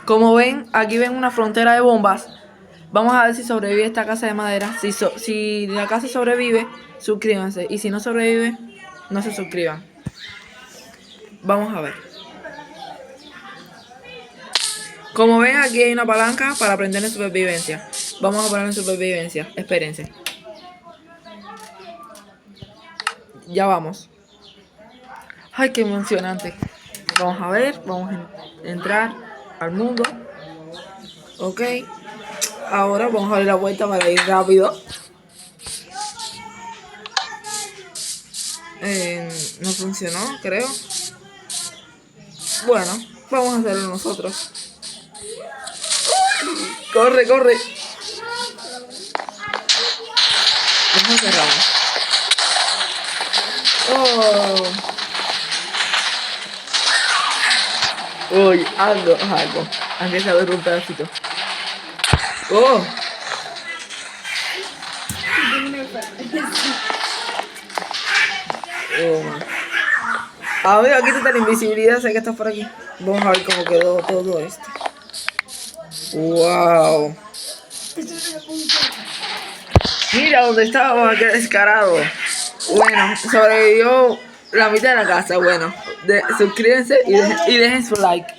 Como ven, aquí ven una frontera de bombas. Vamos a ver si sobrevive esta casa de madera. Si la casa sobrevive, suscríbanse. Y si no sobrevive, no se suscriban. Vamos a ver. Como ven, aquí hay una palanca para aprender en supervivencia. Vamos a poner en supervivencia. Espérense. Ya vamos. Ay, qué emocionante. Vamos a ver, vamos a entrar al mundo. Ok. Ahora vamos a darle la vuelta para ir rápido. No funcionó, creo. Bueno, vamos a hacerlo nosotros. Corre, corre. Nos cerramos. Oh. Uy, algo. Aunque sea de un pedacito. Oh. Oh, man. A ver, aquí está la invisibilidad, sé que estás por aquí. Vamos a ver cómo quedó todo esto. Wow. Mira dónde estábamos, qué descarado. Bueno, sobrevivió la mitad de la casa. Bueno, suscríbanse y dejen su like.